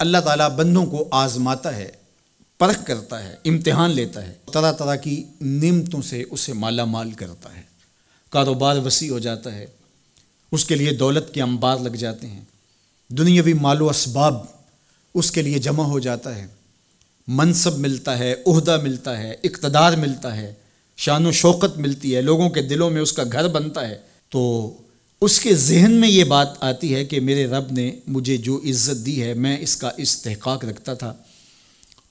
اللہ تعالیٰ بندوں کو آزماتا ہے، پرکھ کرتا ہے، امتحان لیتا ہے، طرح طرح کی نعمتوں سے اسے مالا مال کرتا ہے، کاروبار وسیع ہو جاتا ہے، اس کے لیے دولت کے انبار لگ جاتے ہیں، دنیاوی مال و اسباب اس کے لیے جمع ہو جاتا ہے، منصب ملتا ہے، عہدہ ملتا ہے، اقتدار ملتا ہے، شان و شوکت ملتی ہے، لوگوں کے دلوں میں اس کا گھر بنتا ہے، تو اس کے ذہن میں یہ بات آتی ہے کہ میرے رب نے مجھے جو عزت دی ہے میں اس کا استحقاق رکھتا تھا،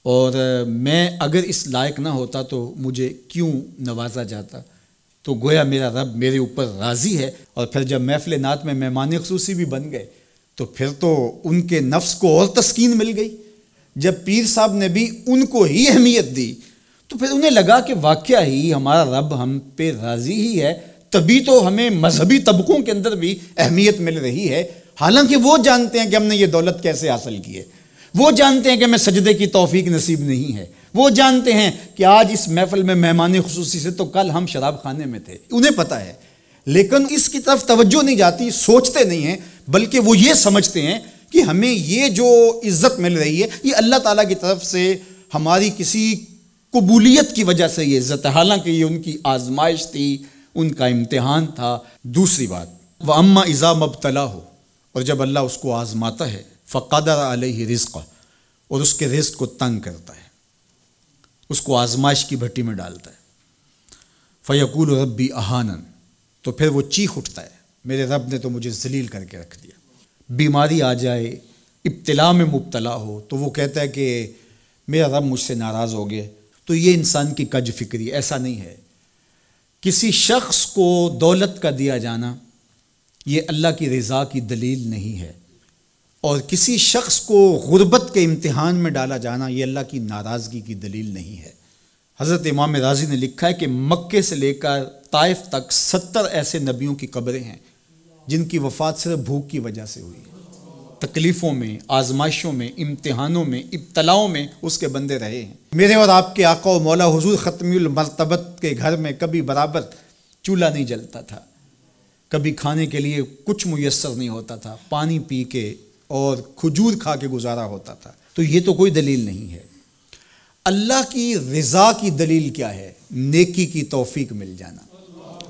اور میں اگر اس لائق نہ ہوتا تو مجھے کیوں نوازا جاتا، تو گویا میرا رب میرے اوپر راضی ہے۔ اور پھر جب محفل نعت میں مہمان خصوصی بھی بن گئے تو پھر تو ان کے نفس کو اور تسکین مل گئی۔ جب پیر صاحب نے بھی ان کو ہی اہمیت دی تو پھر انہیں لگا کہ واقعہ ہی ہمارا رب ہم پہ راضی ہی ہے، تبھی تو ہمیں مذہبی طبقوں کے اندر بھی اہمیت مل رہی ہے، حالانکہ وہ جانتے ہیں کہ ہم نے یہ دولت کیسے حاصل کی ہے، وہ جانتے ہیں کہ ہمیں سجدے کی توفیق نصیب نہیں ہے، وہ جانتے ہیں کہ آج اس محفل میں مہمان خصوصی سے تو کل ہم شراب خانے میں تھے، انہیں پتہ ہے، لیکن اس کی طرف توجہ نہیں جاتی، سوچتے نہیں ہیں، بلکہ وہ یہ سمجھتے ہیں کہ ہمیں یہ جو عزت مل رہی ہے یہ اللہ تعالیٰ کی طرف سے ہماری کسی قبولیت کی وجہ سے یہ عزت ہے، حالانکہ یہ ان کی آزمائش تھی، ان کا امتحان تھا۔ دوسری بات، وَأَمَّا إِذَا مَبْتَلَاهُ، اور جب اللہ اس کو آزماتا ہے، فَقَدَرَ عَلَيْهِ رِزْقَهُ، اور اس کے رزق کو تنگ کرتا ہے، اس کو آزمائش کی بھٹی میں ڈالتا ہے، فَيَقُولُ رَبِّي أَهَانَنِ، تو پھر وہ چیخ اٹھتا ہے میرے رب نے تو مجھے ذلیل کر کے رکھ دیا۔ بیماری آ جائے، ابتلا میں مبتلا ہو تو وہ کہتا ہے کہ میرا رب مجھ سے ناراض ہو گیا، تو یہ انسان کی کج فکری، ایسا نہیں ہے۔ کسی شخص کو دولت کا دیا جانا یہ اللہ کی رضا کی دلیل نہیں ہے، اور کسی شخص کو غربت کے امتحان میں ڈالا جانا یہ اللہ کی ناراضگی کی دلیل نہیں ہے۔ حضرت امام رازی نے لکھا ہے کہ مکے سے لے کر طائف تک 70 ایسے نبیوں کی قبریں ہیں جن کی وفات صرف بھوک کی وجہ سے ہوئی، تکلیفوں میں، آزمائشوں میں، امتحانوں میں، ابتلاؤں میں اس کے بندے رہے ہیں۔ میرے اور آپ کے آقا و مولا حضور ختمی المرتبت کے گھر میں کبھی برابر چولہا نہیں جلتا تھا، کبھی کھانے کے لیے کچھ میسر نہیں ہوتا تھا، پانی پی کے اور کھجور کھا کے گزارا ہوتا تھا، تو یہ تو کوئی دلیل نہیں ہے۔ اللہ کی رضا کی دلیل کیا ہے؟ نیکی کی توفیق مل جانا۔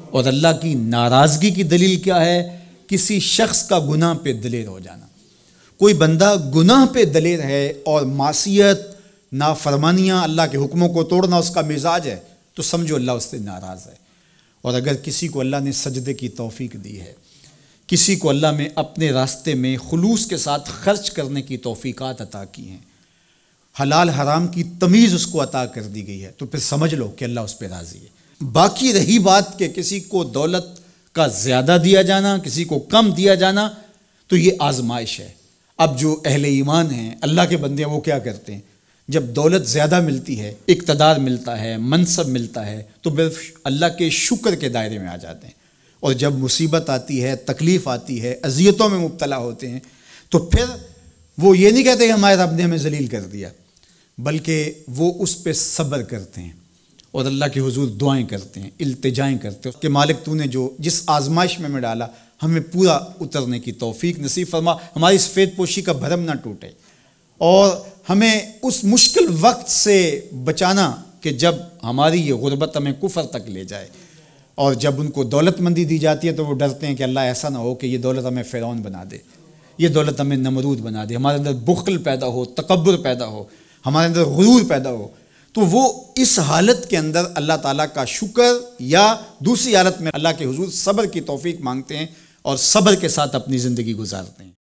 اور اللہ کی ناراضگی کی دلیل کیا ہے؟ کسی شخص کا گناہ پہ دلیر ہو جانا۔ کوئی بندہ گناہ پہ دلیر ہے اور معصیت، نافرمانیاں، اللہ کے حکموں کو توڑنا اس کا مزاج ہے تو سمجھو اللہ اس سے ناراض ہے۔ اور اگر کسی کو اللہ نے سجدے کی توفیق دی ہے، کسی کو اللہ نے اپنے راستے میں خلوص کے ساتھ خرچ کرنے کی توفیقات عطا کی ہیں، حلال حرام کی تمیز اس کو عطا کر دی گئی ہے، تو پھر سمجھ لو کہ اللہ اس پہ راضی ہے۔ باقی رہی بات کہ کسی کو دولت کا زیادہ دیا جانا، کسی کو کم دیا جانا، تو یہ آزمائش ہے۔ اب جو اہل ایمان ہیں، اللہ کے بندے ہیں، وہ کیا کرتے ہیں؟ جب دولت زیادہ ملتی ہے، اقتدار ملتا ہے، منصب ملتا ہے، تو صرف اللہ کے شکر کے دائرے میں آ جاتے ہیں، اور جب مصیبت آتی ہے، تکلیف آتی ہے، اذیتوں میں مبتلا ہوتے ہیں، تو پھر وہ یہ نہیں کہتے کہ ہمارے رب نے ہمیں ذلیل کر دیا، بلکہ وہ اس پہ صبر کرتے ہیں اور اللہ کے حضور دعائیں کرتے ہیں، التجائیں کرتے ہیں کہ مالک تو نے جو جس آزمائش میں ڈالا ہمیں پورا اترنے کی توفیق نصیب فرما، ہماری سفید پوشی کا بھرم نہ ٹوٹے، اور ہمیں اس مشکل وقت سے بچانا کہ جب ہماری یہ غربت ہمیں کفر تک لے جائے۔ اور جب ان کو دولت مندی دی جاتی ہے تو وہ ڈرتے ہیں کہ اللہ ایسا نہ ہو کہ یہ دولت ہمیں فرعون بنا دے، یہ دولت ہمیں نمرود بنا دے، ہمارے اندر بخل پیدا ہو، تکبر پیدا ہو، ہمارے اندر غرور پیدا ہو، تو وہ اس حالت کے اندر اللہ تعالیٰ کا شکر یا دوسری حالت میں اللہ کے حضور صبر کی توفیق مانگتے ہیں اور صبر کے ساتھ اپنی زندگی گزارتے ہیں۔